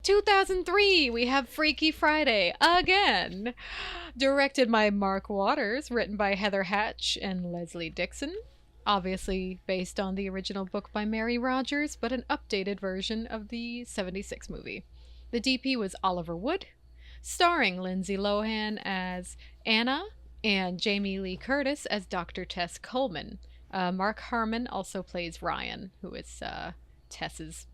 2003, we have Freaky Friday again. Directed by Mark Waters, written by Heather Hatch and Leslie Dixon. Obviously based on the original book by Mary Rogers, but an updated version of the 76 movie. The DP was Oliver Wood, starring Lindsay Lohan as Anna and Jamie Lee Curtis as Dr. Tess Coleman. Mark Harmon also plays Ryan, who is Tess's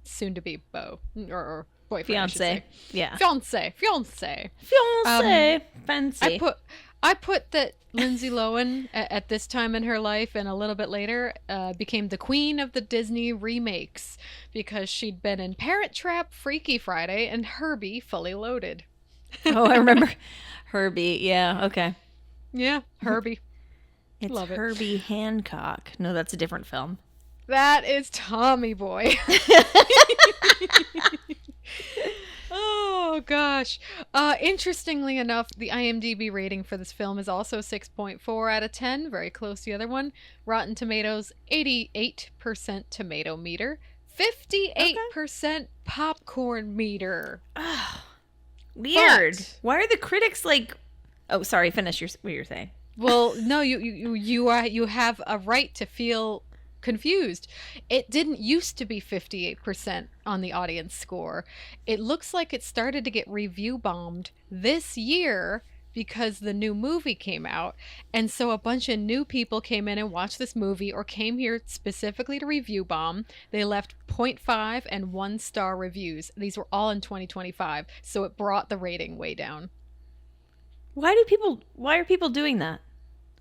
soon-to-be beau, or boyfriend, fiance. Yeah, fiance. Fancy. I put that Lindsay Lohan at this time in her life and a little bit later became the queen of the Disney remakes because she'd been in Parent Trap, Freaky Friday, and Herbie Fully Loaded. Oh, I remember Herbie. Yeah, okay. Yeah, Herbie. It's Love it. Herbie Hancock. No, that's a different film. That is Tommy Boy. Oh, gosh. Interestingly enough, the IMDb rating for this film is also 6.4 out of 10, very close to the other one. Rotten Tomatoes, 88% tomato meter, 58% popcorn meter. Weird. But, why are the critics like... Oh, sorry, finish what you're saying. Well, no, you have a right to feel confused. It didn't used to be 58% on the audience score. It looks like it started to get review bombed this year because the new movie came out, and so a bunch of new people came in and watched this movie or came here specifically to review bomb. They left 0.5 and 1 star reviews. These were all in 2025, so it brought the rating way down. Why are people doing that?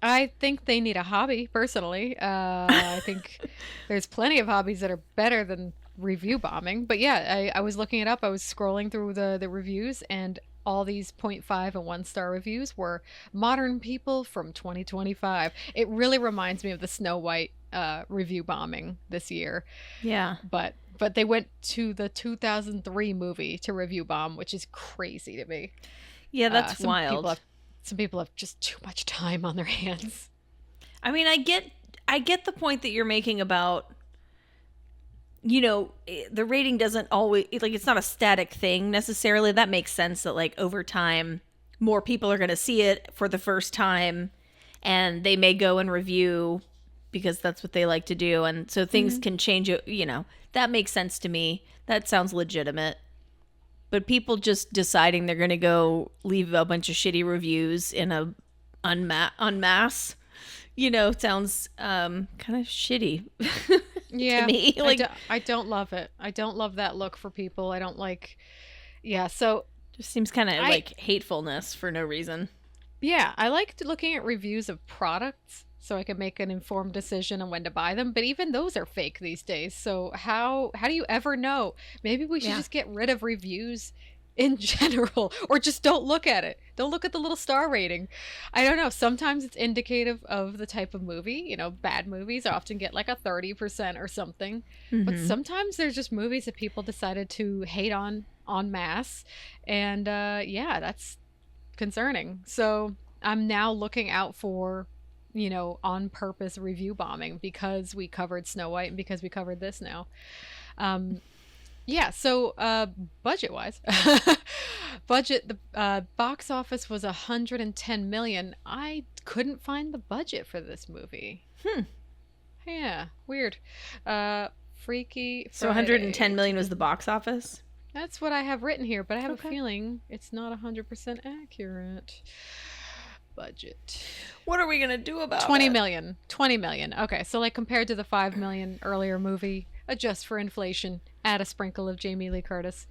I think they need a hobby, personally. I think there's plenty of hobbies that are better than review bombing. But yeah, I was looking it up. I was scrolling through the reviews, and all these 0.5 and 1 star reviews were modern people from 2025. It really reminds me of the Snow White review bombing this year. Yeah. But they went to the 2003 movie to review bomb, which is crazy to me. Yeah, that's wild. Some people have just too much time on their hands. I mean, I get the point that you're making about, you know, the rating doesn't always, like, it's not a static thing necessarily. That makes sense that, like, over time, more people are going to see it for the first time, and they may go and review because that's what they like to do. And so things can change, you know, that makes sense to me. That sounds legitimate. But people just deciding they're going to go leave a bunch of shitty reviews in a masse, you know, sounds kind of shitty. Yeah, to me. Like, I don't love it. I don't love that look for people. I don't like. Yeah, so just seems kind of like hatefulness for no reason. Yeah, I liked looking at reviews of products so I can make an informed decision on when to buy them. But even those are fake these days. So how do you ever know? Maybe we should just get rid of reviews in general, or just don't look at it. Don't look at the little star rating. I don't know. Sometimes it's indicative of the type of movie. You know, bad movies often get like a 30% or something. But sometimes there's just movies that people decided to hate on en masse. And yeah, that's concerning. So I'm now looking out for, you know, on purpose review bombing because we covered Snow White and because we covered this now. Yeah, so budget wise, the box office was 110 million. I couldn't find the budget for this movie. Yeah, weird. Freaky Friday. So 110 million was the box office? That's what I have written here, but I have a feeling it's not 100% accurate. Budget. What are we gonna do about 20 million. 20 million. Okay, so like compared to the 5 million earlier movie, adjust for inflation, add a sprinkle of Jamie Lee Curtis.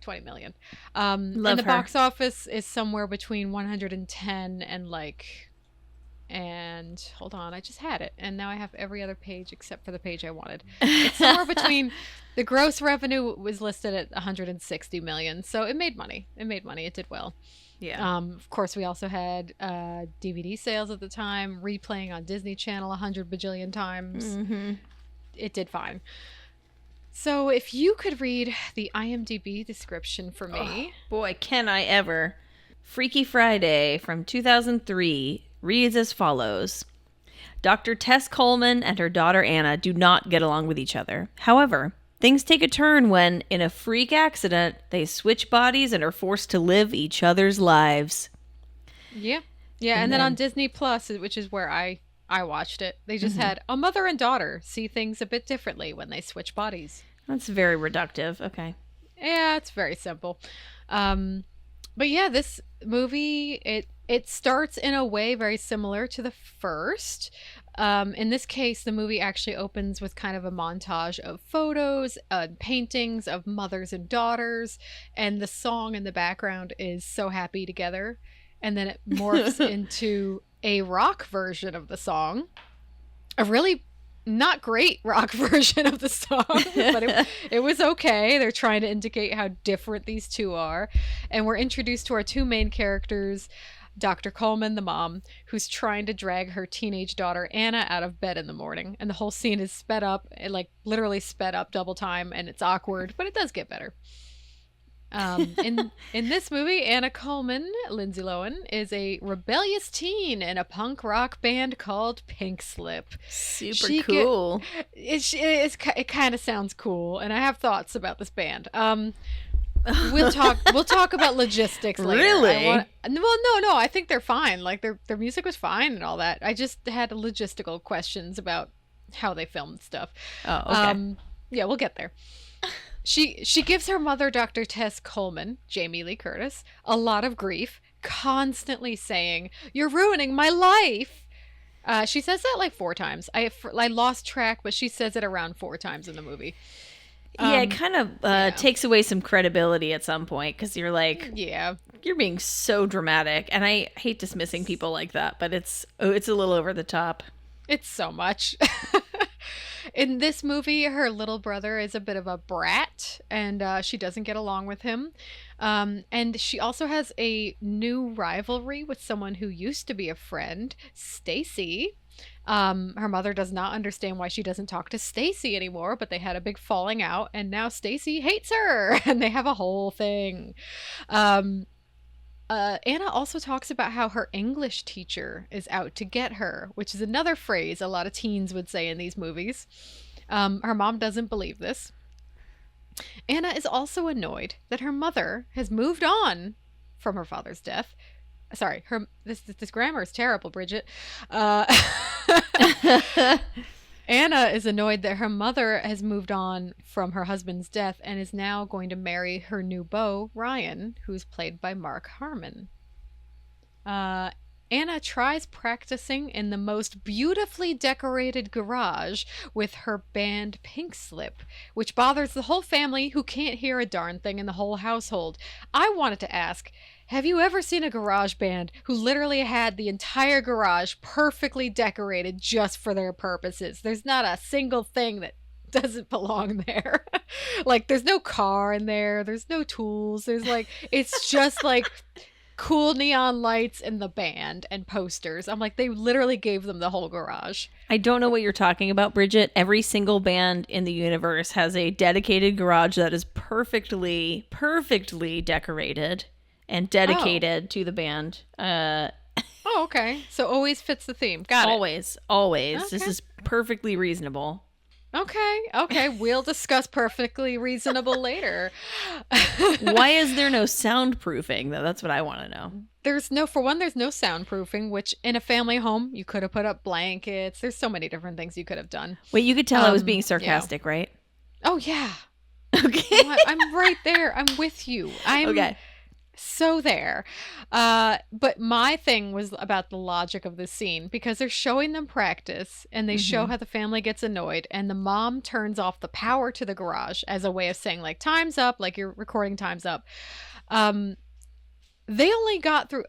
20 million. And the box office is somewhere between 110 and hold on, I just had it and now I have every other page except for the page I wanted. It's somewhere between, the gross revenue was listed at 160 million, so it made money. It did well. Yeah. Of course, we also had DVD sales at the time, replaying on Disney Channel 100 bajillion times. It did fine. So if you could read the IMDb description for me. Oh, boy, can I ever. Freaky Friday from 2003 reads as follows. Dr. Tess Coleman and her daughter Anna do not get along with each other. However, Things take a turn when, in a freak accident, they switch bodies and are forced to live each other's lives. Yeah. Yeah, and then on Disney Plus, which is where I watched it, they just had a mother and daughter see things a bit differently when they switch bodies. That's very reductive. Okay. Yeah, it's very simple. But yeah, this movie, it starts in a way very similar to the first. In this case, the movie actually opens with kind of a montage of photos, paintings of mothers and daughters, and the song in the background is So Happy Together. And then it morphs into a rock version of the song. A really not great rock version of the song, but it was okay. They're trying to indicate how different these two are. And we're introduced to our two main characters, Dr. Coleman, the mom, who's trying to drag her teenage daughter Anna out of bed in the morning. And the whole scene is sped up, like literally sped up double time, and it's awkward, but it does get better. In this movie, Anna Coleman, Lindsay Lohan, is a rebellious teen in a punk rock band called Pink Slip. Super cool. It kind of sounds cool, and I have thoughts about this band. We'll talk about logistics later. Really? Well, no, I think they're fine. Like their music was fine and all that. I just had logistical questions about how they filmed stuff. Oh, okay. Yeah, we'll get there. She gives her mother, Dr. Tess Coleman, Jamie Lee Curtis, a lot of grief, constantly saying, "You're ruining my life." She says that like 4 times. I lost track, but she says it around 4 times in the movie. Yeah, it kind of takes away some credibility at some point because you're like, yeah, you're being so dramatic, and I hate dismissing people like that, but it's a little over the top. It's so much. In this movie, her little brother is a bit of a brat, and she doesn't get along with him. And she also has a new rivalry with someone who used to be a friend, Stacy. Her mother does not understand why she doesn't talk to Stacy anymore, but they had a big falling out, and now Stacy hates her, and they have a whole thing. Anna also talks about how her English teacher is out to get her, which is another phrase a lot of teens would say in these movies. Her mom doesn't believe this. Anna is also annoyed that her mother has moved on from her father's death. Sorry, this grammar is terrible, Bridget. Anna is annoyed that her mother has moved on from her husband's death and is now going to marry her new beau, Ryan, who's played by Mark Harmon. Anna tries practicing in the most beautifully decorated garage with her band Pink Slip, which bothers the whole family who can't hear a darn thing in the whole household. I wanted to ask, have you ever seen a garage band who literally had the entire garage perfectly decorated just for their purposes? There's not a single thing that doesn't belong there. Like, there's no car in there. There's no tools. There's like, it's just like cool neon lights and the band and posters. I'm like, they literally gave them the whole garage. I don't know what you're talking about, Bridget. Every single band in the universe has a dedicated garage that is perfectly decorated and dedicated to the band. Oh, okay. So always fits the theme. Got it. Always. Okay. This is perfectly reasonable. Okay. We'll discuss perfectly reasonable later. Why is there no soundproofing, though? That's what I want to know. There's no soundproofing, which in a family home, you could have put up blankets. There's so many different things you could have done. Wait, you could tell I was being sarcastic, right? Oh, yeah. Okay. I'm right there. I'm with you. Okay. So there. But my thing was about the logic of this scene, because they're showing them practice and they show how the family gets annoyed, and the mom turns off the power to the garage as a way of saying, like, time's up, like your recording time's up. They only got through,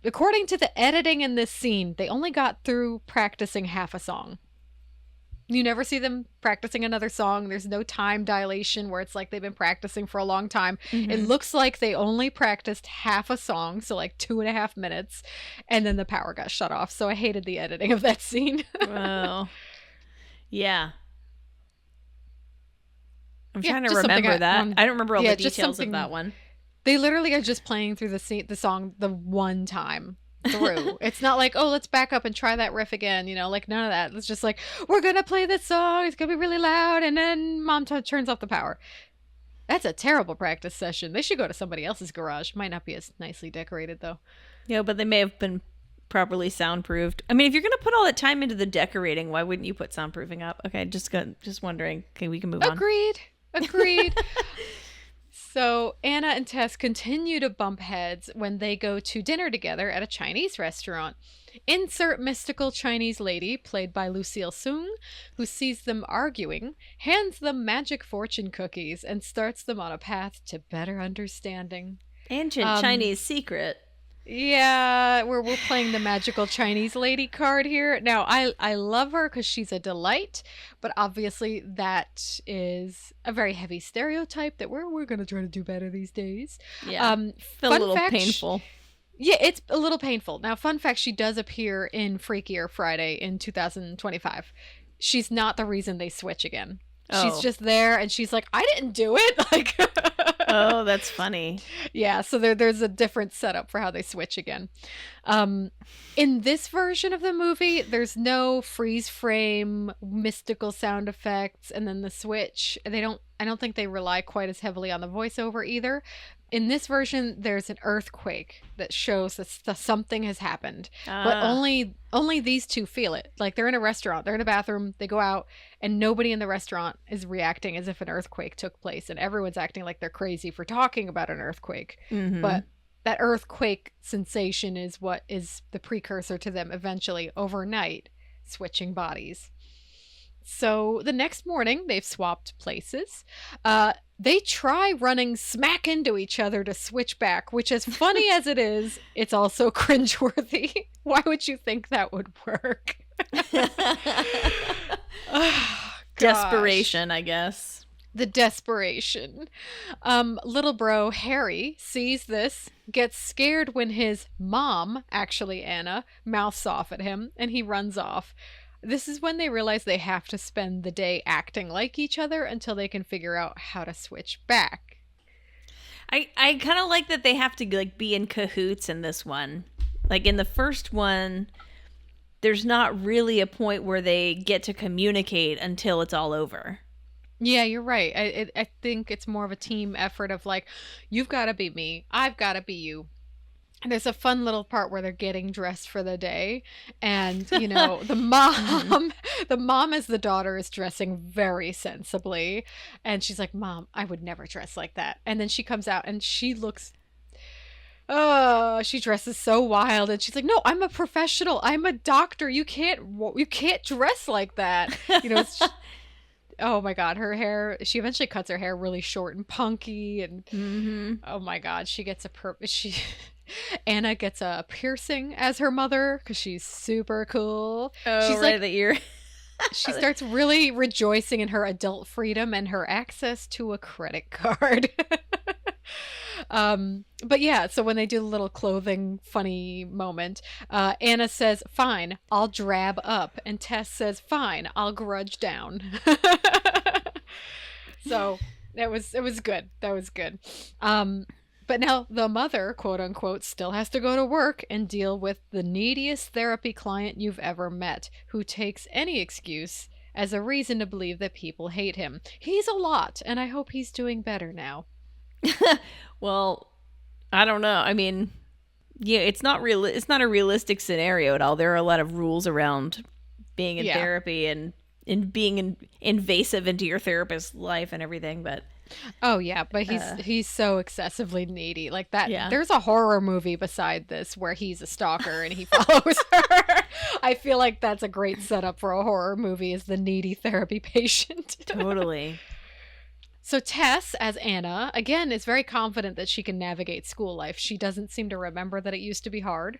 according to the editing in this scene, they only got through practicing half a song. You never see them practicing another song. There's no time dilation where it's like they've been practicing for a long time. It looks like they only practiced half a song, so like 2.5 minutes, and then the power got shut off. So I hated the editing of that scene. Well, yeah. I'm trying to remember that. I don't remember all the details of that one. They literally are just playing through the song the one time. through. It's not like, oh, let's back up and try that riff again, like none of that. It's just like, we're gonna play this song, it's gonna be really loud, and then mom turns off the power. That's a terrible practice session. They should go to somebody else's garage. Might not be as nicely decorated though. Yeah, but they may have been properly soundproofed. I mean, if you're gonna put all that time into the decorating, why wouldn't you put soundproofing up? Okay, just wondering. Okay, we can move on. Agreed. So Anna and Tess continue to bump heads when they go to dinner together at a Chinese restaurant. Insert mystical Chinese lady, played by Lucille Sung, who sees them arguing, hands them magic fortune cookies, and starts them on a path to better understanding. Ancient Chinese secret. Yeah, we're playing the magical Chinese lady card here. Now, I love her because she's a delight, but obviously that is a very heavy stereotype that we're going to try to do better these days. Yeah, feel a little painful. Yeah, it's a little painful. Now, fun fact, she does appear in Freakier Friday in 2025. She's not the reason they switch again. Oh. She's just there, and she's like, I didn't do it. Like, oh, that's funny. Yeah, so there's a different setup for how they switch again. In this version of the movie, there's no freeze frame, mystical sound effects, and then the switch. I don't think they rely quite as heavily on the voiceover either. In this version, there's an earthquake that shows that something has happened, but only these two feel it. Like, they're in a restaurant, they're in a bathroom, they go out, and nobody in the restaurant is reacting as if an earthquake took place, and everyone's acting like they're crazy for talking about an earthquake. Mm-hmm. But that earthquake sensation is what is the precursor to them eventually, overnight, switching bodies. So the next morning, they've swapped places. They try running smack into each other to switch back, which, as funny as it is, it's also cringeworthy. Why would you think that would work? Oh, desperation, I guess. The desperation. Little bro Harry sees this, gets scared when his mom, actually Anna, mouths off at him, and he runs off. This is when they realize they have to spend the day acting like each other until they can figure out how to switch back. I kind of like that they have to like be in cahoots in this one. Like in the first one, there's not really a point where they get to communicate until it's all over. Yeah, you're right. I think it's more of a team effort of like, you've got to be me, I've got to be you. And there's a fun little part where they're getting dressed for the day, and the mom as the daughter is dressing very sensibly, and she's like, Mom, I would never dress like that. And then she comes out and she dresses so wild, and she's like, no, I'm a professional, I'm a doctor, you can't dress like that. It's just, oh my God, her hair, she eventually cuts her hair really short and punky, and oh my God, she gets Anna gets a piercing as her mother because she's super cool. Oh, she's right, like, that you're... She starts really rejoicing in her adult freedom and her access to a credit card. But yeah, so when they do the little clothing funny moment, Anna says, fine, I'll drab up. And Tess says, fine, I'll grudge down. So it was good. That was good. But now the mother, quote unquote, still has to go to work and deal with the neediest therapy client you've ever met, who takes any excuse as a reason to believe that people hate him. He's a lot, and I hope he's doing better now. Well, I don't know. I mean, yeah, it's not a realistic scenario at all. There are a lot of rules around being in therapy and being invasive into your therapist's life and everything, but... Oh yeah, but he's so excessively needy like that. Yeah. There's a horror movie beside this where he's a stalker and he follows her. I feel like that's a great setup for a horror movie, is the needy therapy patient. Totally. So Tess, as Anna, again, is very confident that she can navigate school life. She doesn't seem to remember that it used to be hard.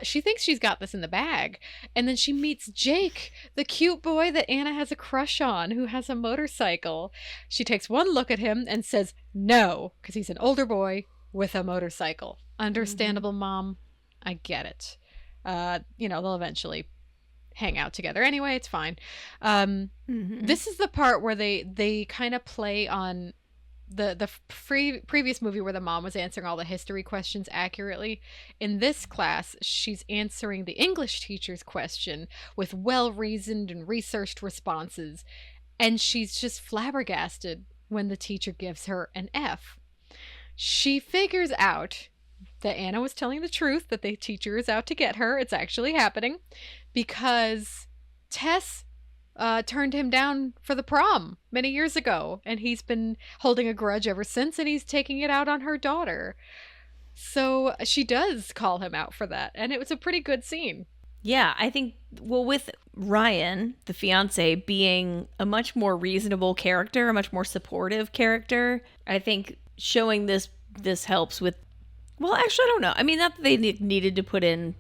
She thinks she's got this in the bag. And then she meets Jake, the cute boy that Anna has a crush on, who has a motorcycle. She takes one look at him and says no, because he's an older boy with a motorcycle. Understandable, Mom. I get it. They'll eventually hang out together anyway, it's fine. This is the part where they kind of play on previous movie where the mom was answering all the history questions accurately. In this class, she's answering the English teacher's question with well-reasoned and researched responses, and she's just flabbergasted when the teacher gives her an F. She figures out that Anna was telling the truth, that the teacher is out to get her. It's actually happening because Tess turned him down for the prom many years ago, and he's been holding a grudge ever since, and he's taking it out on her daughter. So she does call him out for that, and it was a pretty good scene. Yeah, I think, well, with Ryan, the fiance, being a much more reasonable character, a much more supportive character, I think showing this helps with, well, actually, I don't know. I mean, not that they needed to put in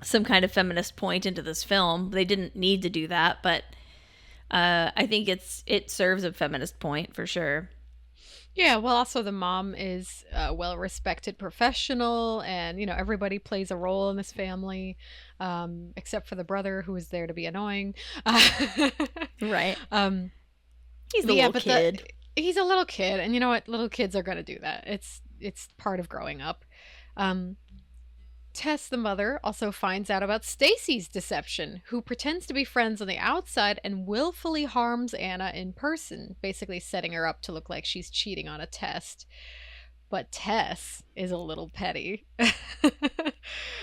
some kind of feminist point into this film. They didn't need to do that, but I think it serves a feminist point for sure. Yeah, well, also the mom is a well-respected professional, and, everybody plays a role in this family, except for the brother who is there to be annoying. Right. He's a little kid. He's a little kid, and you know what? Little kids are going to do that. It's part of growing up. Tess, the mother, also finds out about Stacy's deception, who pretends to be friends on the outside and willfully harms Anna in person, basically setting her up to look like she's cheating on a test. But Tess is a little petty.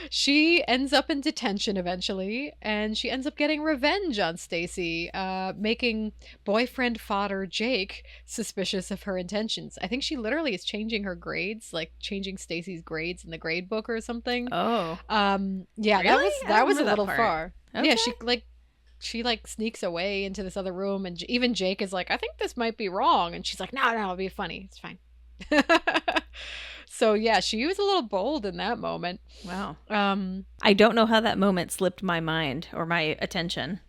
She ends up in detention eventually, and she ends up getting revenge on Stacy, making boyfriend fodder Jake suspicious of her intentions. I think she literally is changing her grades, like changing Stacy's grades in the grade book or something. Oh. Yeah, really? that was a little part. far. Okay. Yeah, she sneaks away into this other room, and even Jake is like, I think this might be wrong, and she's like, no, it'll be funny. It's fine. So yeah, she was a little bold in that moment. Wow. I don't know how that moment slipped my mind or my attention.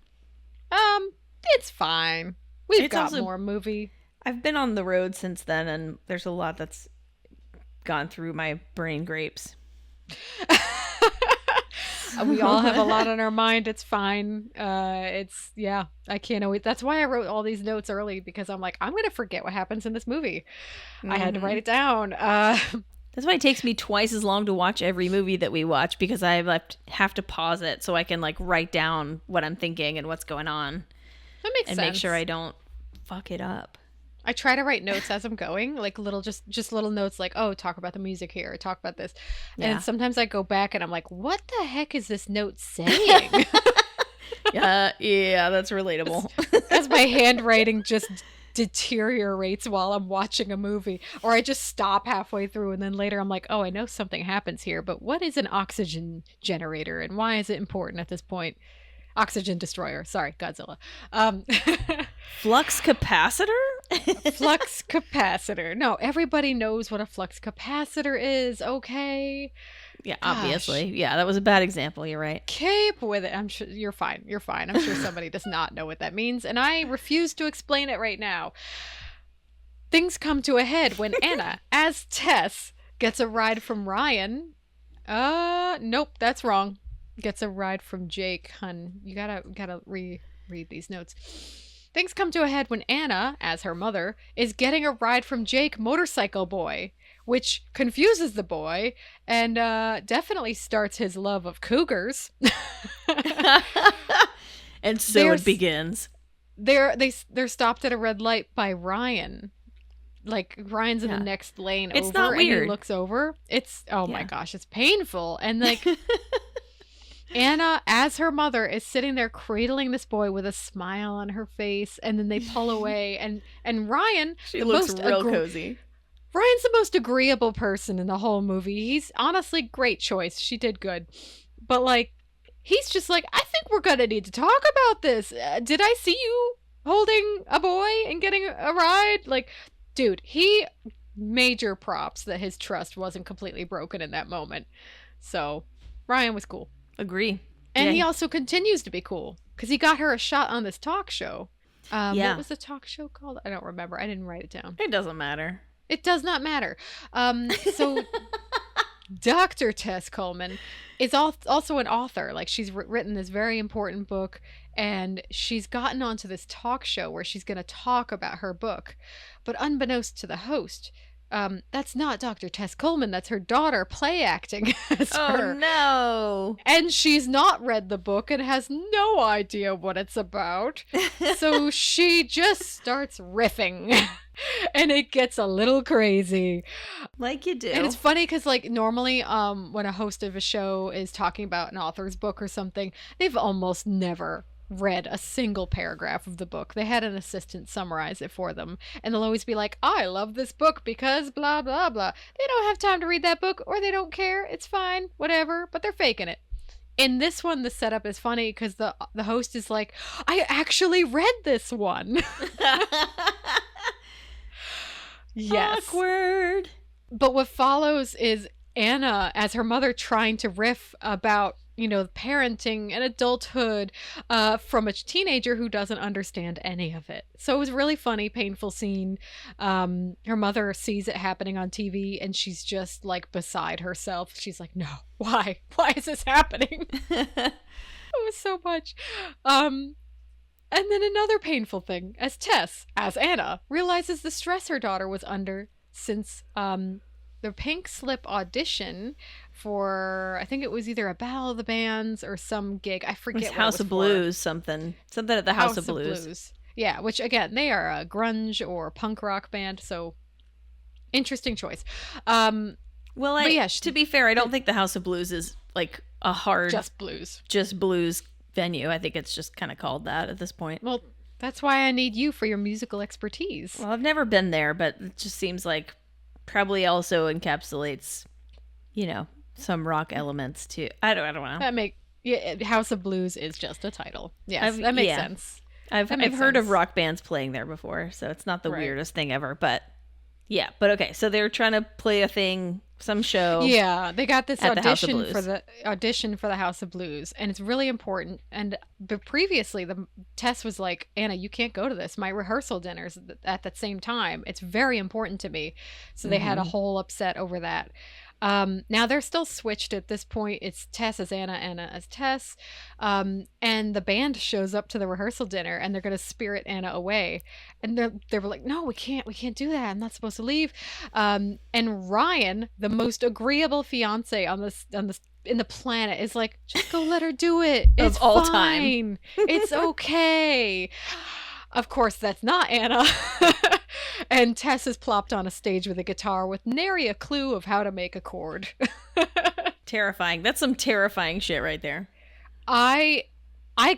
It's fine. We've got also more movie. I've been on the road since then, and there's a lot that's gone through my brain grapes. We all have a lot on our mind. It's fine. I can't always. That's why I wrote all these notes early, because I'm like, I'm gonna forget what happens in this movie. Mm-hmm. I had to write it down. That's why it takes me twice as long to watch every movie that we watch, because I have to pause it so I can write down what I'm thinking and what's going on. That makes sense. And make sure I don't fuck it up. I try to write notes as I'm going, like little, just little notes, like, oh, talk about the music here, talk about this. Yeah. And sometimes I go back and I'm like, what the heck is this note saying? Yeah, that's relatable. As my handwriting just deteriorates while I'm watching a movie, or I just stop halfway through, and then later I'm like, oh, I know something happens here, but what is an oxygen generator and why is it important at this point? Oxygen destroyer. Sorry, Godzilla. Flux capacitor? Flux capacitor. No, everybody knows what a flux capacitor is, okay? Yeah, obviously. Yeah, that was a bad example. You're right. Keep with it. I'm sure you're fine. You're fine. I'm sure somebody does not know what that means, and I refuse to explain it right now. Things come to a head when Anna, as Tess, gets a ride from Ryan. Nope, that's wrong. Gets a ride from Jake. Hun, you gotta reread these notes. Things come to a head when Anna, as her mother, is getting a ride from Jake, motorcycle boy, which confuses the boy and definitely starts his love of cougars. And so it begins. They're stopped at a red light by Ryan. Like, Ryan's in the next lane over. It's not weird. And he looks over. It's, my gosh, it's painful. And Anna, as her mother, is sitting there cradling this boy with a smile on her face, and then they pull away, and Ryan, she looks real cozy. Ryan's the most agreeable person in the whole movie. He's honestly great choice. She did good. But he's just like, I think we're gonna need to talk about this. Did I see you holding a boy and getting a ride? Dude, major props that his trust wasn't completely broken in that moment. So Ryan was cool. Agree. And he also continues to be cool because he got her a shot on this talk show. What was the talk show called? I don't remember. I didn't write it down. It doesn't matter. It does not matter. So Dr. Tess Coleman is also an author. She's written this very important book, and she's gotten onto this talk show where she's going to talk about her book. But unbeknownst to the host, that's not Dr. Tess Coleman. That's her daughter play acting as her. Oh, no. And she's not read the book and has no idea what it's about. So she just starts riffing. And it gets a little crazy. Like you do. And it's funny because, like, normally when a host of a show is talking about an author's book or something, they've almost never read a single paragraph of the book. They had an assistant summarize it for them, and they'll always be like, I love this book because blah blah blah. They don't have time to read that book, or they don't care. It's fine, whatever, but they're faking it. In this one, the setup is funny because the host is like, I actually read this one. Yes. Awkward. But what follows is Anna, as her mother, trying to riff about, parenting and adulthood from a teenager who doesn't understand any of it. So it was a really funny, painful scene. Her mother sees it happening on TV and she's just like beside herself. She's like, no, why? Why is this happening? It was so much. And then another painful thing, as Tess, as Anna, realizes the stress her daughter was under since the Pink Slip audition for, I think it was either a Battle of the Bands or some gig. I forget what House it was of Blues, something at the House of Blues. Yeah, which again, they are a grunge or punk rock band, so interesting choice. To be fair, I don't think the House of Blues is like a hard just blues venue. I think it's just kind of called that at this point. Well, that's why I need you for your musical expertise. Well, I've never been there, but it just seems like probably also encapsulates, some rock elements too. I don't know. House of Blues is just a title. Yes, that makes sense. I've heard of rock bands playing there before, so it's not the weirdest thing ever, but yeah. But okay, so they're trying to play a thing, some show. Yeah, they got this audition for the House of Blues, and it's really important. But previously, Tess was like, Anna, you can't go to this. My rehearsal dinner's at the same time. It's very important to me. So they had a whole upset over that. Now they're still switched at this point. It's Tess as Anna, Anna as Tess. And the band shows up to the rehearsal dinner and they're going to spirit Anna away. And they were like, no, we can't do that. I'm not supposed to leave. And Ryan, the most agreeable fiance in the planet, is like, just go let her do it. It's all fine. Time. It's okay. Of course, that's not Anna. And Tess is plopped on a stage with a guitar with nary a clue of how to make a chord. Terrifying. That's some terrifying shit right there. I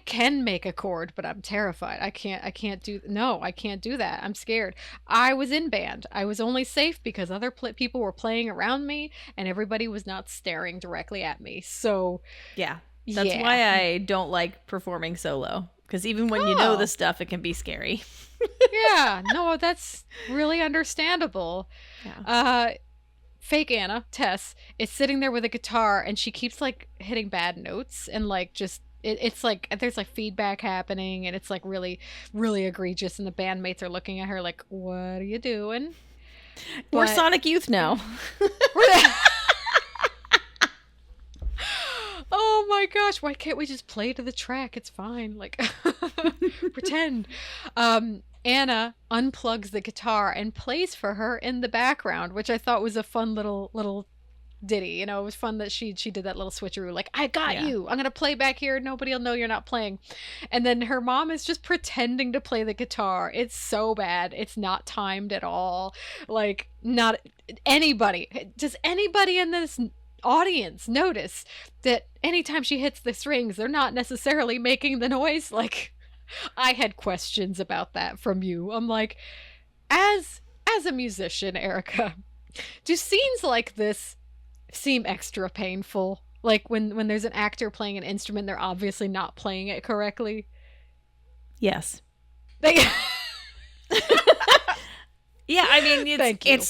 can make a chord, but I'm terrified. I can't do that. I'm scared. I was in band. I was only safe because other people were playing around me and everybody was not staring directly at me. So yeah, that's why I don't like performing solo. Because even when you know the stuff, it can be scary. Yeah, no, that's really understandable. Yeah. Fake Anna, Tess, is sitting there with a guitar and she keeps like hitting bad notes and like just it's like there's like feedback happening and it's like really, really egregious and the bandmates are looking at her like, what are you doing? We're Sonic Youth now. Oh my gosh, why can't we just play to the track? It's fine. Like, pretend. Anna unplugs the guitar and plays for her in the background, which I thought was a fun little ditty. It was fun that she did that little switcheroo. Like, I got you. I'm going to play back here. Nobody will know you're not playing. And then her mom is just pretending to play the guitar. It's so bad. It's not timed at all. Like, not anybody. Does anybody in this audience notice that anytime she hits the strings, they're not necessarily making the noise? Like, I had questions about that from you. I'm like, as a musician, Erica, do scenes like this seem extra painful? Like when there's an actor playing an instrument, they're obviously not playing it correctly. Yes. Yeah, I mean, Thank you.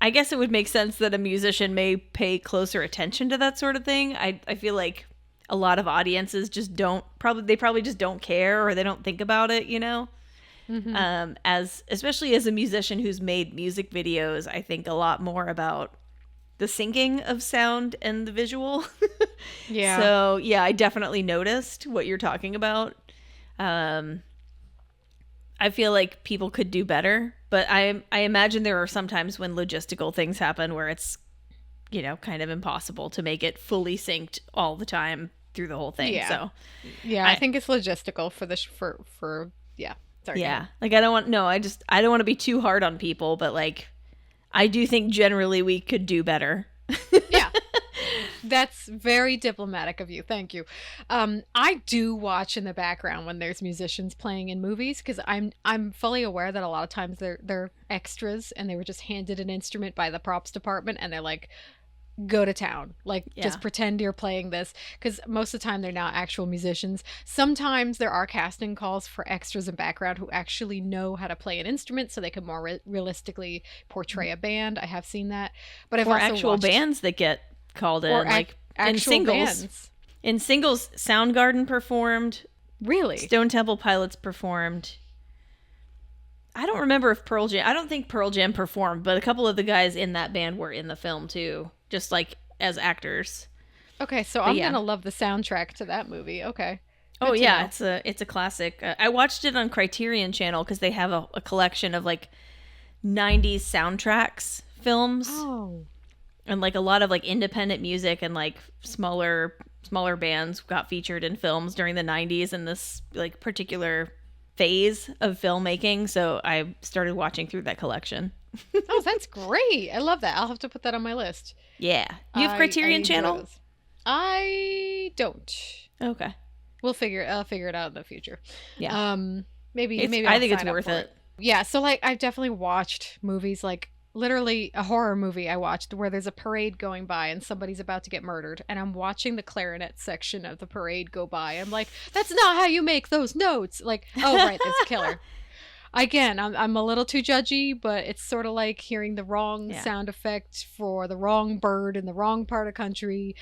I guess it would make sense that a musician may pay closer attention to that sort of thing. I feel like a lot of audiences just probably just don't care or they don't think about it, Mm-hmm. Especially as a musician who's made music videos, I think a lot more about the syncing of sound and the visual. Yeah. So yeah, I definitely noticed what you're talking about. I I feel like people could do better, but I imagine there are some times when logistical things happen where it's, you know, kind of impossible to make it fully synced all the time through the whole thing. Yeah. So Yeah, I think it's logistical for yeah. Sorry. yeah, like I don't want to be too hard on people, but like I do think generally we could do better. Yeah. That's very diplomatic of you. Thank you. I do watch in the background when there's musicians playing in movies because I'm fully aware that a lot of times they're extras and they were just handed an instrument by the props department and they're like, go to town, like just pretend you're playing this, because most of the time they're not actual musicians. Sometimes there are casting calls for extras in background who actually know how to play an instrument so they can more realistically portray a band. I have seen that, but I've or also actual watched bands that get called in, like in singles. Bands. In singles, Soundgarden performed. Really? Stone Temple Pilots performed. I don't remember if I don't think Pearl Jam performed, but a couple of the guys in that band were in the film too, just like as actors. Okay, so I'm gonna love the soundtrack to that movie. Okay. Good yeah, it's a classic. I watched it on Criterion Channel because they have a collection of like 90s soundtracks films. Oh. And like a lot of like independent music and like smaller bands got featured in films during the 90s in this like particular phase of filmmaking. So I started watching through that collection. Oh, that's great. I love that. I'll have to put that on my list. Yeah. You have Criterion Channel? I don't. Okay. I'll figure it out in the future. Yeah. Maybe I think it's worth it. Yeah, so like I've definitely watched movies, like literally a horror movie I watched where there's a parade going by and somebody's about to get murdered, and I'm watching the clarinet section of the parade go by. I'm like, that's not how you make those notes. Like, oh right, there's a killer. Again, I'm a little too judgy, but it's sort of like hearing the wrong sound effect for the wrong bird in the wrong part of country.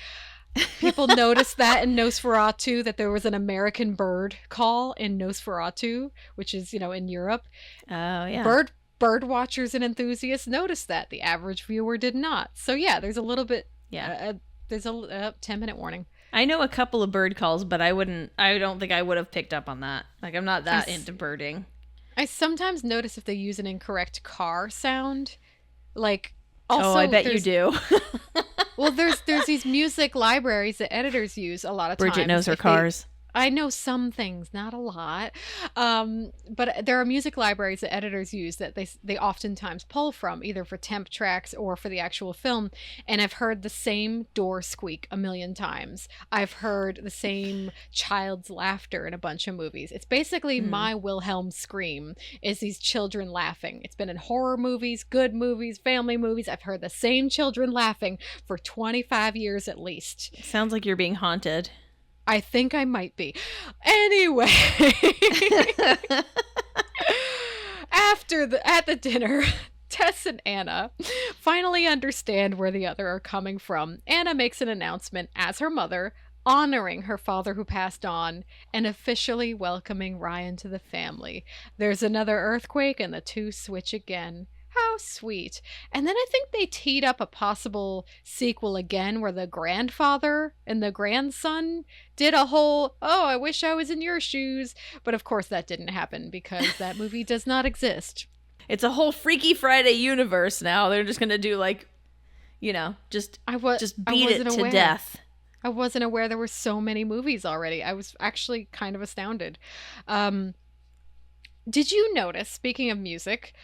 People noticed that in Nosferatu, that there was an American bird call in Nosferatu, which is, you know, in Europe. Oh, yeah. Bird watchers and enthusiasts noticed that. The average viewer did not. So, yeah, there's a little bit... there's a 10-minute warning. I know a couple of bird calls, but I don't think I would have picked up on that. Like, I'm not that into birding. I sometimes notice if they use an incorrect car sound. Like, also... Oh, I bet you do. Well, there's these music libraries that editors use a lot of times. Bridget knows her cars. I know some things, not a lot. But there are music libraries that editors use that they oftentimes pull from, either for temp tracks or for the actual film. And I've heard the same door squeak a million times. I've heard the same child's laughter in a bunch of movies. It's basically my Wilhelm scream, is these children laughing. It's been in horror movies, good movies, family movies. I've heard the same children laughing for 25 years at least. Sounds like you're being haunted. I think I might be. Anyway, at the dinner, Tess and Anna finally understand where the other are coming from. Anna makes an announcement as her mother, honoring her father who passed on and officially welcoming Ryan to the family. There's another earthquake and the two switch again. How sweet. And then I think they teed up a possible sequel again where the grandfather and the grandson did a whole, oh, I wish I was in your shoes. But of course that didn't happen because that movie does not exist. It's a whole Freaky Friday universe now. They're just going to do like, you know, just beat it to death. I wasn't aware there were so many movies already. I was actually kind of astounded. Did you notice, speaking of music,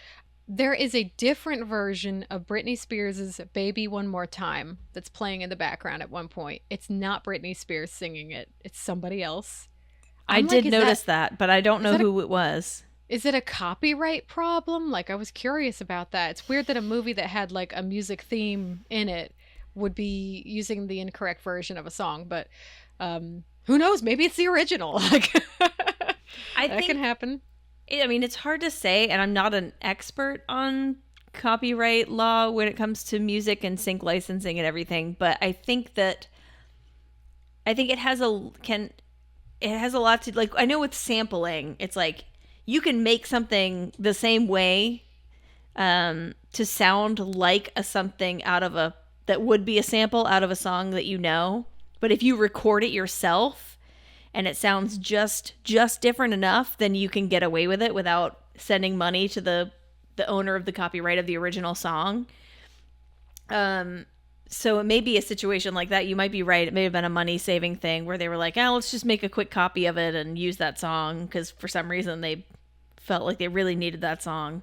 there is a different version of Britney Spears' Baby One More Time that's playing in the background at one point. It's not Britney Spears singing it. It's somebody else. I did notice that, but I don't know who it was. Is it a copyright problem? Like, I was curious about that. It's weird that a movie that had like a music theme in it would be using the incorrect version of a song, but who knows? Maybe it's the original. Like, that can happen. I mean, it's hard to say, and I'm not an expert on copyright law when it comes to music and sync licensing and everything, but I think it has a lot to, like, I know with sampling, it's like you can make something the same way to sound like something that would be a sample out of a song that you know, but if you record it yourself and it sounds just different enough, then you can get away with it without sending money to the owner of the copyright of the original song. So it may be a situation like that. You might be right. It may have been a money-saving thing where they were like, let's just make a quick copy of it and use that song because for some reason they felt like they really needed that song.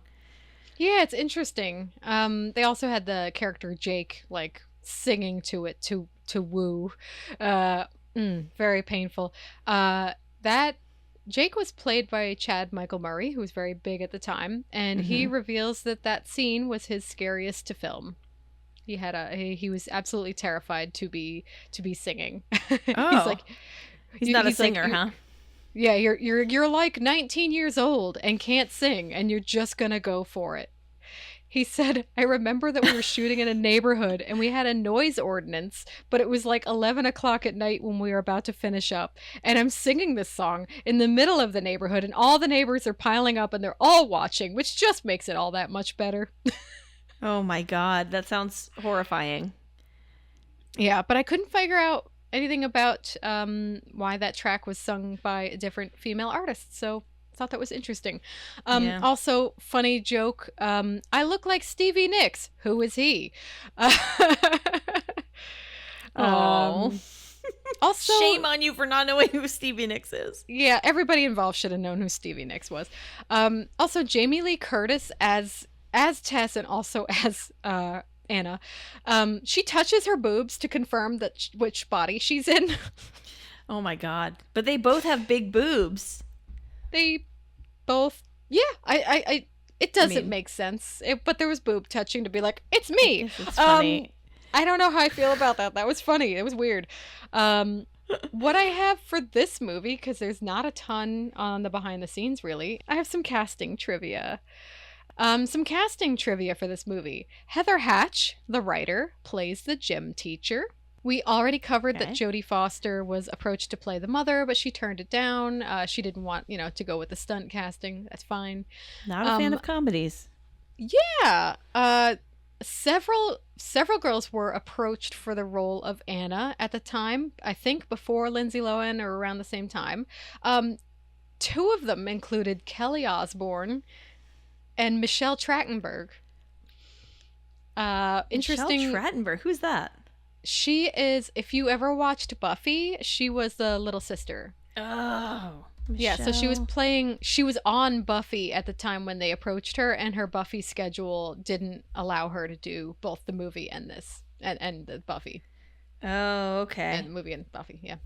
Yeah, it's interesting. They also had the character Jake, like, singing to it to woo. Very painful. That Jake was played by Chad Michael Murray, who was very big at the time, and he reveals that scene was his scariest to film. He was absolutely terrified to be singing. Oh, he's not a singer, like, huh? Yeah, you're like 19 years old and can't sing, and you're just gonna go for it. He said, I remember that we were shooting in a neighborhood and we had a noise ordinance, but it was like 11 o'clock at night when we were about to finish up. And I'm singing this song in the middle of the neighborhood and all the neighbors are piling up and they're all watching, which just makes it all that much better. Oh my God, that sounds horrifying. Yeah, but I couldn't figure out anything about why that track was sung by a different female artist, so I thought that was interesting. Also, funny joke, I look like Stevie Nicks. Who is he? Oh. Also, shame on you for not knowing who Stevie Nicks is. Yeah, everybody involved should have known who Stevie Nicks was. Also, Jamie Lee Curtis as Tess and also as Anna. She touches her boobs to confirm that which body she's in. Oh my God. But they both have big boobs. They both, yeah, it doesn't make sense. But there was boob touching to be like, it's me. It's funny. I don't know how I feel about that. That was funny. It was weird. What I have for this movie, because there's not a ton on the behind the scenes really, I have some casting trivia. Some casting trivia for this movie. Heather Hatch, the writer, plays the gym teacher. We already covered that Jodie Foster was approached to play the mother, but she turned it down. She didn't want, to go with the stunt casting. That's fine. Not a fan of comedies. Yeah. Several girls were approached for the role of Anna at the time. I think before Lindsay Lohan or around the same time. Two of them included Kelly Osbourne and Michelle Trachtenberg. Interesting. Michelle Trachtenberg, who's that? She is, if you ever watched Buffy, she was the little sister. Oh. Yeah, so she was on Buffy at the time when they approached her, and her Buffy schedule didn't allow her to do both the movie and this, and the Buffy. Oh, okay. And the movie and Buffy, yeah.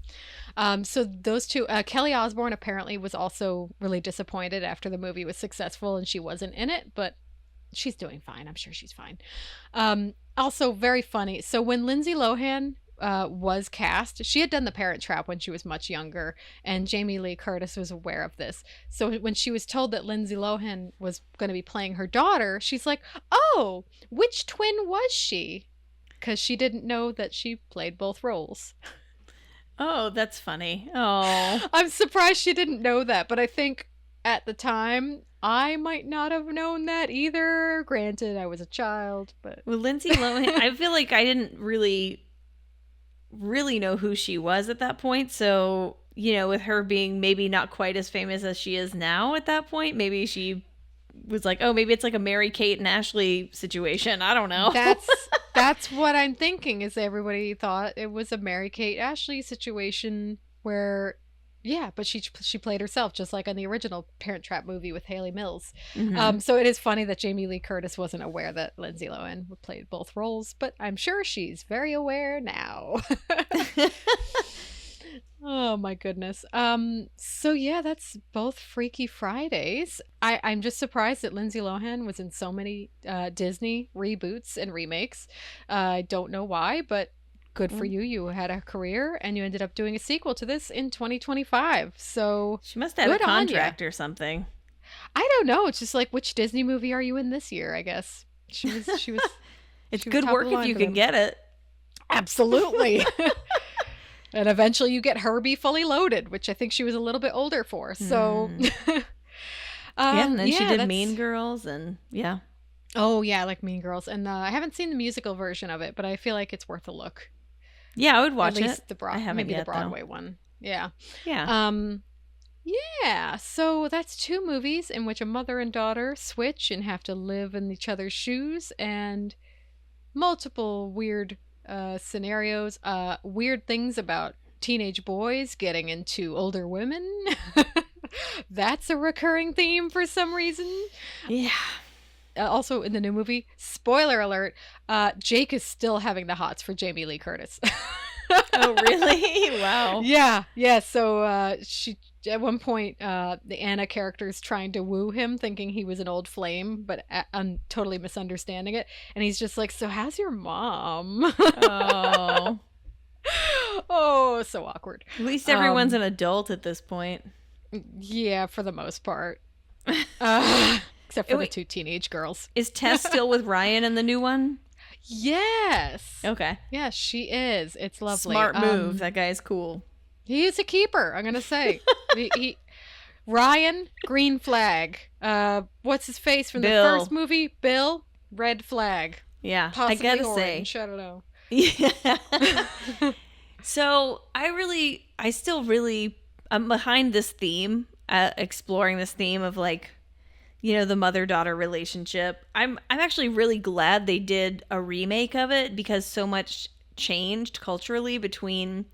So those two, Kelly Osbourne apparently was also really disappointed after the movie was successful and she wasn't in it, but she's doing fine. I'm sure she's fine. Also very funny. So when Lindsay Lohan was cast, she had done The Parent Trap when she was much younger, and Jamie Lee Curtis was aware of this. So when she was told that Lindsay Lohan was going to be playing her daughter, she's like, oh, which twin was she? Because she didn't know that she played both roles. Oh, that's funny. Oh. I'm surprised she didn't know that, but I think at the time I might not have known that either. Granted, I was a child, but... Well, Lindsay Lohan, I feel like I didn't really know who she was at that point. So, with her being maybe not quite as famous as she is now at that point, maybe she was like, oh, maybe it's like a Mary-Kate and Ashley situation. I don't know. That's what I'm thinking, is everybody thought it was a Mary-Kate Ashley situation where... Yeah, but she played herself, just like on the original Parent Trap movie with Hayley Mills. Mm-hmm. So it is funny that Jamie Lee Curtis wasn't aware that Lindsay Lohan played both roles, but I'm sure she's very aware now. Oh my goodness. So yeah, that's both Freaky Fridays. I'm just surprised that Lindsay Lohan was in so many Disney reboots and remakes. I don't know why, but good for you. You had a career and you ended up doing a sequel to this in 2025. So she must have had a contract or something. I don't know. It's just like, which Disney movie are you in this year, I guess. She was It's good work if you can get it. Absolutely. And eventually you get Herbie Fully Loaded, which I think she was a little bit older for. So and then she did Mean Girls and yeah. Oh yeah, I like Mean Girls. And I haven't seen the musical version of it, but I feel like it's worth a look. Yeah, I would watch it. At least I haven't maybe yet, the Broadway though. one. Yeah. Yeah. Yeah, so that's two movies in which a mother and daughter switch and have to live in each other's shoes, and multiple weird scenarios, weird things about teenage boys getting into older women. That's a recurring theme for some reason. Yeah. Also in the new movie, spoiler alert, Jake is still having the hots for Jamie Lee Curtis. Oh, really? Wow. Yeah. So she at one point, the Anna character is trying to woo him, thinking he was an old flame, but totally misunderstanding it. And he's just like, "So how's your mom?" Oh. Oh, so awkward. At least everyone's an adult at this point. Yeah, for the most part. Except for the two teenage girls. Is Tess still with Ryan in the new one? Yes. Okay. Yes, she is. It's lovely. Smart move. That guy's cool. He is a keeper, I'm going to say. Ryan, green flag. What's his face from Bill. the first movie? Bill, red flag. Yeah, Possibly I gotta orange, say. I don't know. Yeah. So I'm behind this theme, exploring this theme of like, the mother-daughter relationship. I'm actually really glad they did a remake of it because so much changed culturally between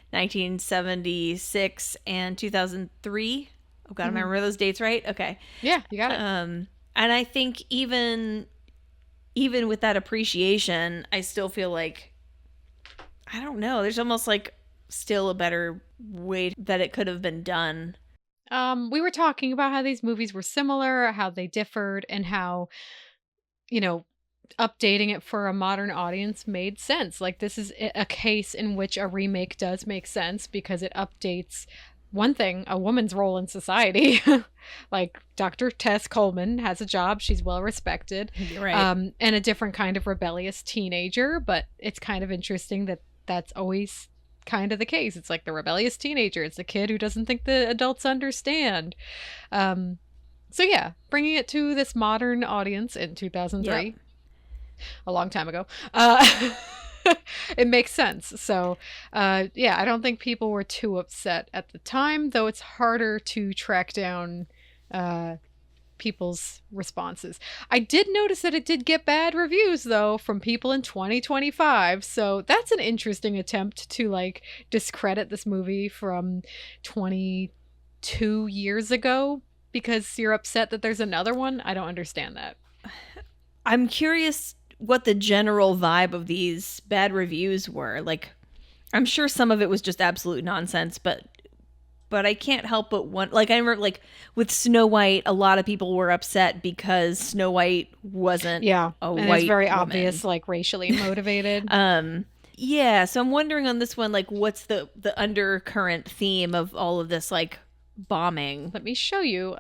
1976 and 2003. Oh God, am I remember those dates right? Okay. Yeah, you got it. And I think even with that appreciation, I still feel like, I don't know, there's almost like still a better way that it could have been done. We were talking about how these movies were similar, how they differed, and how, updating it for a modern audience made sense. Like, this is a case in which a remake does make sense because it updates one thing, a woman's role in society. Like, Dr. Tess Coleman has a job, she's well respected. Right. And a different kind of rebellious teenager, but it's kind of interesting that that's always kind of the case. It's like the rebellious teenager, it's the kid who doesn't think the adults understand. So yeah, bringing it to this modern audience in 2003. Yep. A long time ago. It makes sense. So, yeah, I don't think people were too upset at the time, though it's harder to track down people's responses. I did notice that it did get bad reviews, though, from people in 2025. So that's an interesting attempt to, like, discredit this movie from 22 years ago because you're upset that there's another one. I don't understand that. I'm curious what the general vibe of these bad reviews were. Like, I'm sure some of it was just absolute nonsense, but I can't help but I remember, like, with Snow White, a lot of people were upset because Snow White wasn't a white it's very woman. Obvious, like, racially motivated. Yeah, so I'm wondering on this one, like, what's the undercurrent theme of all of this, like, bombing? Let me show you.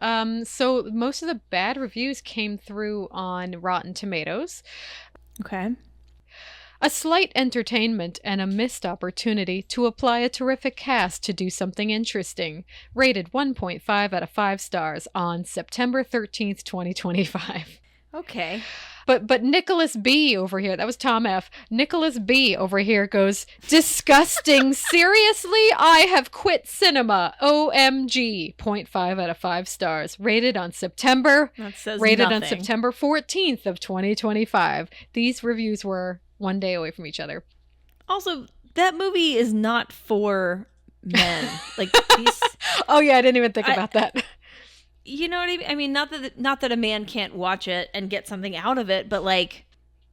So most of the bad reviews came through on Rotten Tomatoes. Okay. A slight entertainment and a missed opportunity to apply a terrific cast to do something interesting. Rated 1.5 out of 5 stars on September 13th, 2025. Okay. But Nicholas B over here, that was Tom F. Nicholas B over here goes, disgusting. Seriously? I have quit cinema. OMG. 0.5 out of 5 stars. Rated on September 14th of 2025. These reviews were one day away from each other. Also, that movie is not for men. Like, these... Oh yeah, I didn't even think about that. You know what I mean? I mean, not that a man can't watch it and get something out of it, but, like,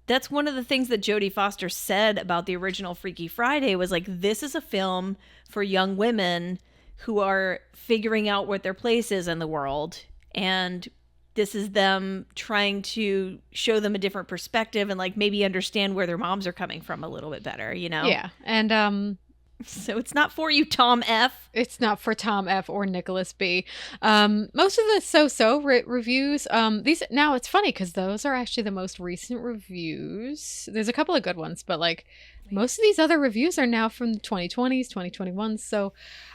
that's one of the things that Jodie Foster said about the original Freaky Friday was, like, this is a film for young women who are figuring out what their place is in the world, and this is them trying to show them a different perspective and, like, maybe understand where their moms are coming from a little bit better, you know? Yeah, and so it's not for you, Tom F. It's not for Tom F. or Nicholas B. Most of the so-so reviews, these, now it's funny because those are actually the most recent reviews. There's a couple of good ones, but, like, most of these other reviews are now from the 2020s, 2021s. So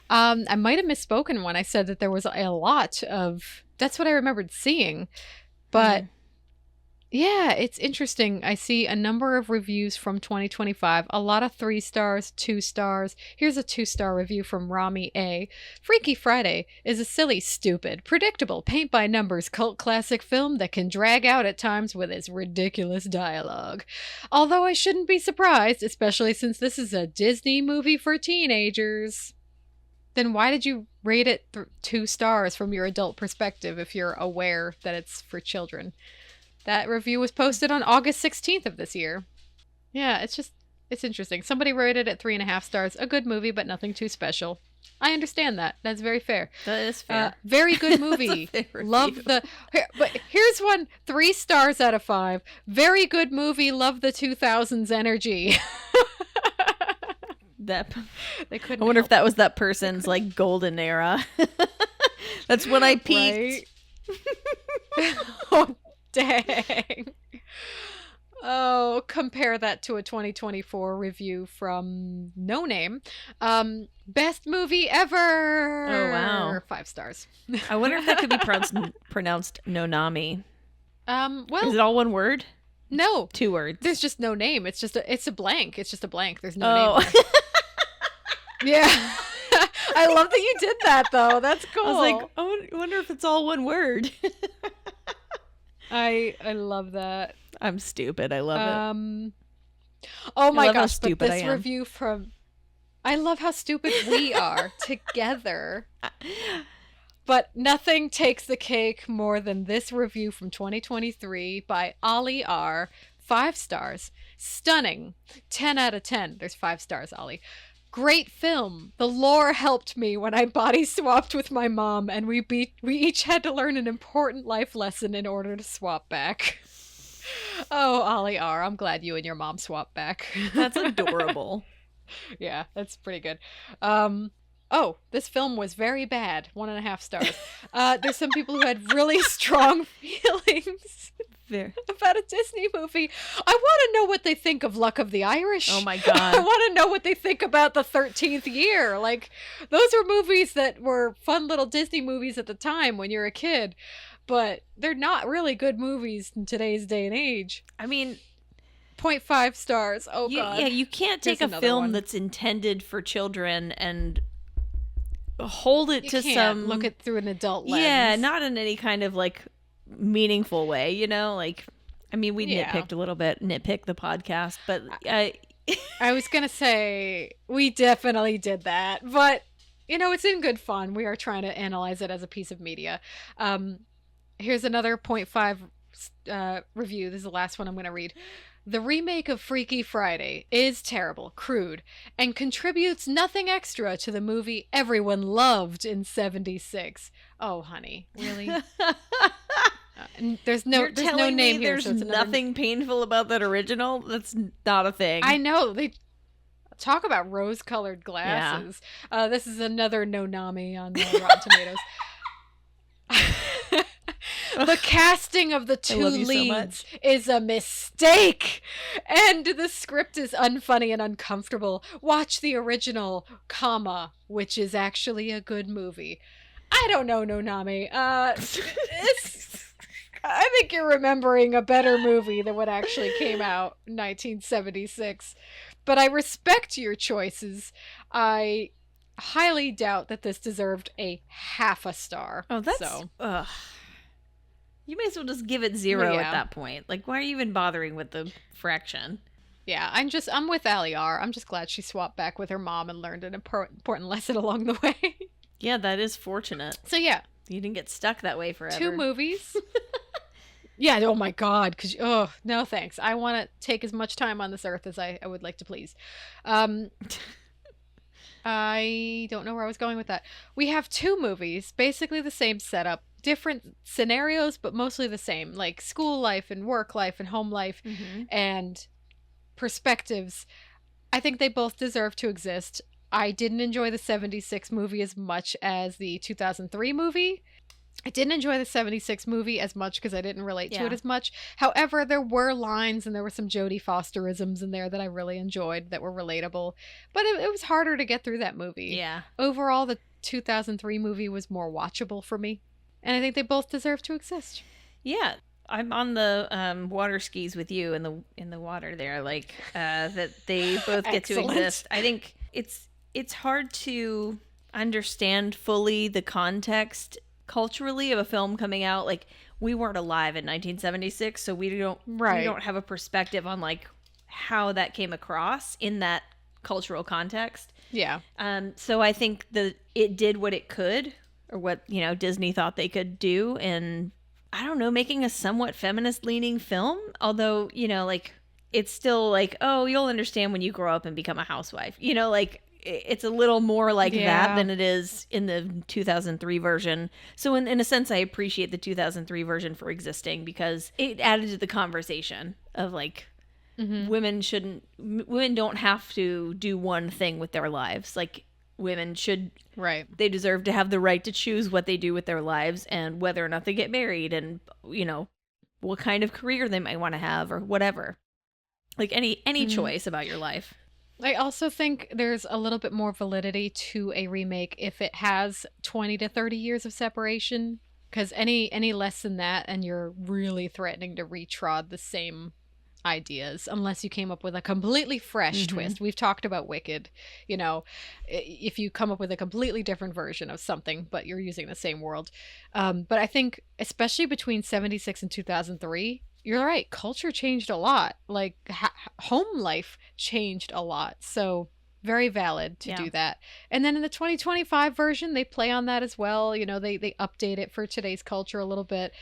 I might have misspoken when I said that there was a lot of, that's what I remembered seeing. But Yeah, it's interesting. I see a number of reviews from 2025, a lot of 3 stars, 2 stars. Here's a 2-star review from Rami A. Freaky Friday is a silly, stupid, predictable, paint by numbers cult classic film that can drag out at times with its ridiculous dialogue. Although I shouldn't be surprised, especially since this is a Disney movie for teenagers. Then why did you rate it 2 stars from your adult perspective if you're aware that it's for children? That review was posted on August 16th of this year. Yeah, it's interesting. Somebody rated it 3.5 stars. A good movie, but nothing too special. I understand that. That's very fair. That is fair. Very good movie. Love the. But here's one: 3 stars out of 5. Very good movie. Love the 2000s energy. They couldn't. I wonder if that was that person's like golden era. That's when I peaked. Right? Oh, dang. Oh, compare that to a 2024 review from No Name. Best movie ever. Oh, wow. 5 stars. I wonder if that could be pronounced Nonami. Well, is it all one word? No. 2 words. There's just no name. It's a blank. It's just a blank. There's no name. Yeah. I love that you did that, though. That's cool. I was like, I wonder if it's all one word. I love that. I'm stupid. I love it. Oh my gosh, but this review from... I love how stupid we are together. But nothing takes the cake more than this review from 2023 by Ollie R. 5 stars. Stunning. 10 out of 10. There's 5 stars, Ollie. Great film. The lore helped me when I body swapped with my mom, and we each had to learn an important life lesson in order to swap back. Oh, Ollie R., I'm glad you and your mom swapped back. That's adorable. Yeah, that's pretty good. Oh, this film was very bad. 1.5 stars. There's some people who had really strong feelings about a Disney movie. I want to know what they think of Luck of the Irish. Oh my God. I want to know what they think about The 13th Year. Like, those were movies that were fun little Disney movies at the time when you're a kid, but they're not really good movies in today's day and age. I mean... 0.5 stars. Oh, God. Yeah, you can't take a film that's intended for children and hold it to some... look it through an adult lens. Yeah, not in any kind of, like, meaningful way, you know? Like, I mean, we nitpicked the podcast, but... I was going to say, we definitely did that, but, you know, it's in good fun. We are trying to analyze it as a piece of media. Here's another 0.5 review. This is the last one I'm going to read. The remake of Freaky Friday is terrible, crude, and contributes nothing extra to the movie everyone loved in '76. Oh, honey, really? There's no name here. There's nothing painful about that original. That's not a thing. I know. They talk about rose-colored glasses. Yeah. This is another Nonami on Rotten Tomatoes. The casting of the 2 leads is a mistake, and the script is unfunny and uncomfortable. Watch the original, which is actually a good movie. I don't know, Nonami. I think you're remembering a better movie than what actually came out in 1976. But I respect your choices. I highly doubt that this deserved a 0.5 star. Oh, that's... Ugh. You may as well just give it 0 at that point. Like, why are you even bothering with the fraction? Yeah, I'm with Allie R. I'm just glad she swapped back with her mom and learned an important lesson along the way. Yeah, that is fortunate. So, yeah. You didn't get stuck that way forever. 2 movies. Yeah, oh my God. No thanks. I want to take as much time on this earth as I would like to please. I don't know where I was going with that. We have 2 movies, basically the same setup. Different scenarios, but mostly the same, like school life and work life and home life and perspectives. I think they both deserve to exist. I didn't enjoy the 76 movie as much as the 2003 movie. I didn't enjoy the 76 movie as much because I didn't relate to it as much. However, there were lines and there were some Jodie Fosterisms in there that I really enjoyed that were relatable. But it was harder to get through that movie. Yeah. Overall, the 2003 movie was more watchable for me. And I think they both deserve to exist. Yeah. I'm on the water skis with you in the water there, like that they both get to exist. I think it's hard to understand fully the context culturally of a film coming out. Like, we weren't alive in 1976, so we don't have a perspective on like how that came across in that cultural context. Yeah. So I think that it did what it could, or what, you know, Disney thought they could do, and I don't know, making a somewhat feminist leaning film, although, you know, like, it's still like, oh, you'll understand when you grow up and become a housewife, you know, like, it's a little more like that than it is in the 2003 version. So in a sense, I appreciate the 2003 version for existing, because it added to the conversation of like, women don't have to do one thing with their lives. Like, women should, they deserve to have the right to choose what they do with their lives, and whether or not they get married, and, you know, what kind of career they might want to have, or whatever. Like, any choice about your life. I also think there's a little bit more validity to a remake if it has 20 to 30 years of separation, because any less than that and you're really threatening to retrod the same ideas, unless you came up with a completely fresh twist. We've talked about Wicked, you know, if you come up with a completely different version of something but you're using the same world. But I think especially between 76 and 2003, you're right, culture changed a lot. Like, home life changed a lot, so very valid to do that. And then in the 2025 version, they play on that as well. You know, they update it for today's culture a little bit.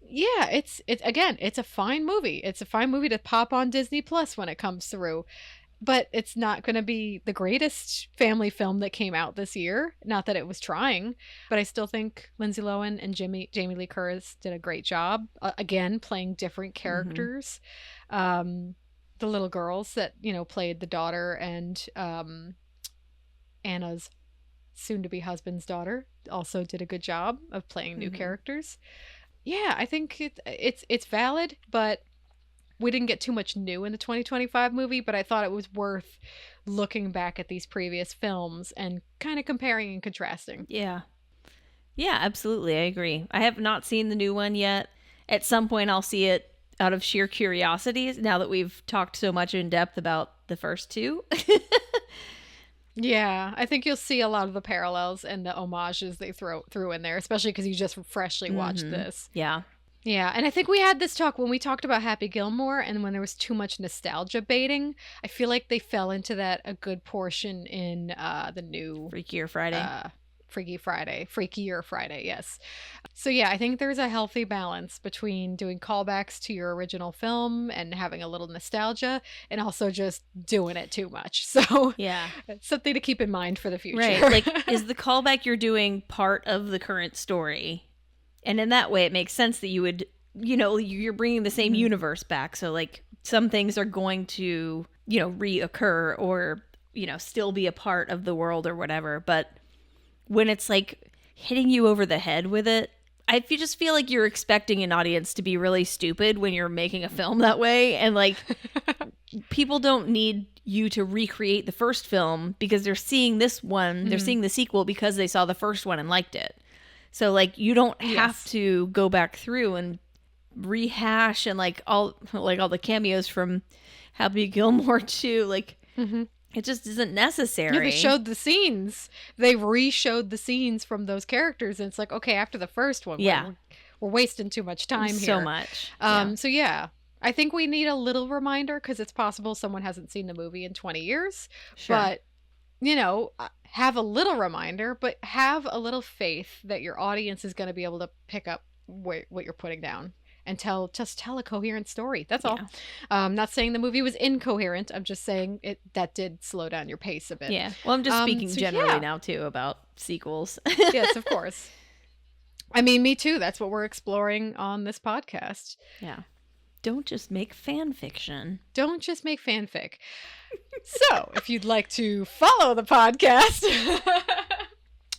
Yeah, it's again, it's a fine movie. It's a fine movie to pop on Disney Plus when it comes through. But it's not going to be the greatest family film that came out this year. Not that it was trying, but I still think Lindsay Lohan and Jamie Lee Curtis did a great job. Again, playing different characters. The little girls that, you know, played the daughter and Anna's soon-to-be husband's daughter also did a good job of playing new characters. Yeah, I think it's valid, but we didn't get too much new in the 2025 movie, but I thought it was worth looking back at these previous films and kind of comparing and contrasting. Yeah. Yeah, absolutely. I agree. I have not seen the new one yet. At some point, I'll see it out of sheer curiosity, now that we've talked so much in depth about the first two. Yeah, I think you'll see a lot of the parallels and the homages they threw in there, especially because you just freshly watched this. Yeah. Yeah, and I think we had this talk when we talked about Happy Gilmore, and when there was too much nostalgia baiting. I feel like they fell into that a good portion in the new Freakier Friday. Freakier Friday, yes. So yeah, I think there's a healthy balance between doing callbacks to your original film and having a little nostalgia, and also just doing it too much. So yeah, it's something to keep in mind for the future. Right, like, is the callback you're doing part of the current story? And in that way, it makes sense that you would, you know, you're bringing the same universe back. So, like, some things are going to, you know, reoccur, or, you know, still be a part of the world or whatever. But when it's, like, hitting you over the head with it, I just feel like you're expecting an audience to be really stupid when you're making a film that way. And, like, people don't need you to recreate the first film because they're seeing this one. They're seeing the sequel because they saw the first one and liked it. So, like, you don't have to go back through and rehash and, like all the cameos from Happy Gilmore too. Like, it just isn't necessary. Yeah, they showed the scenes. They re-showed the scenes from those characters, and it's like, okay, after the first one, we're wasting too much time here. So much. So yeah, I think we need a little reminder, because it's possible someone hasn't seen the movie in 20 years. Sure. But, you know, have a little reminder, but have a little faith that your audience is going to be able to pick up what you're putting down and tell a coherent story. That's all. I'm not saying the movie was incoherent. I'm just saying that did slow down your pace a bit. Yeah. Well, I'm just speaking generally now too about sequels. Yes, of course. I mean, me too. That's what we're exploring on this podcast. Yeah. Don't just make fan fiction. Don't just make fanfic. So, if you'd like to follow the podcast,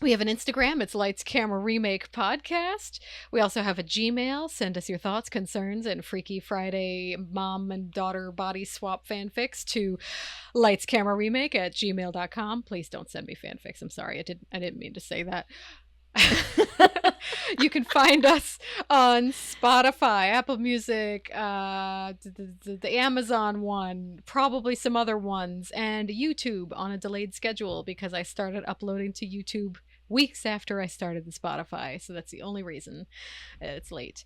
we have an Instagram. It's Lights Camera Remake Podcast. We also have a Gmail. Send us your thoughts, concerns, and Freaky Friday mom and daughter body swap fanfics to lightscameraremake@gmail.com. Please don't send me fanfics. I'm sorry. I didn't mean to say that. You can find us on Spotify, Apple Music, the Amazon one, probably some other ones, and YouTube on a delayed schedule because I started uploading to YouTube weeks after I started the Spotify. So that's the only reason it's late.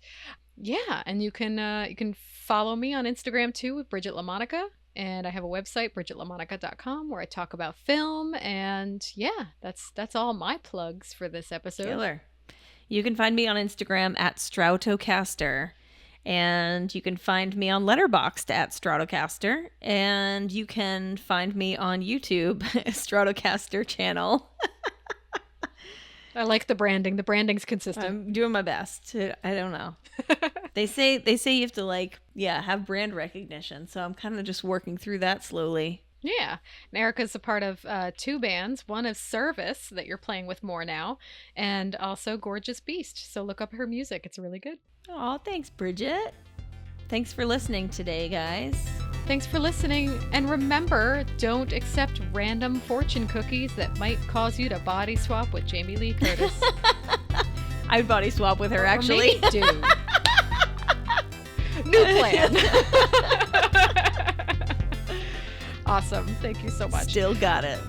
Yeah, and you can follow me on Instagram too with Bridget LaMonica. And I have a website, bridgetlamonica.com, where I talk about film. And yeah, that's all my plugs for this episode. Killer. You can find me on Instagram at Stratocaster. And you can find me on Letterboxd at Stratocaster. And you can find me on YouTube, Stratocaster channel. I like the branding. The branding's consistent. I'm doing my best. I don't know. They say you have to have brand recognition. So I'm kind of just working through that slowly. Yeah. And Erica's a part of 2 bands. One is Service that you're playing with more now, and also Gorgeous Beast. So look up her music. It's really good. Oh, thanks, Bridget. Thanks for listening today, guys. Thanks for listening. And remember, don't accept random fortune cookies that might cause you to body swap with Jamie Lee Curtis. I'd body swap with her, actually. Or maybe do. New plan. Awesome. Thank you so much. Still got it.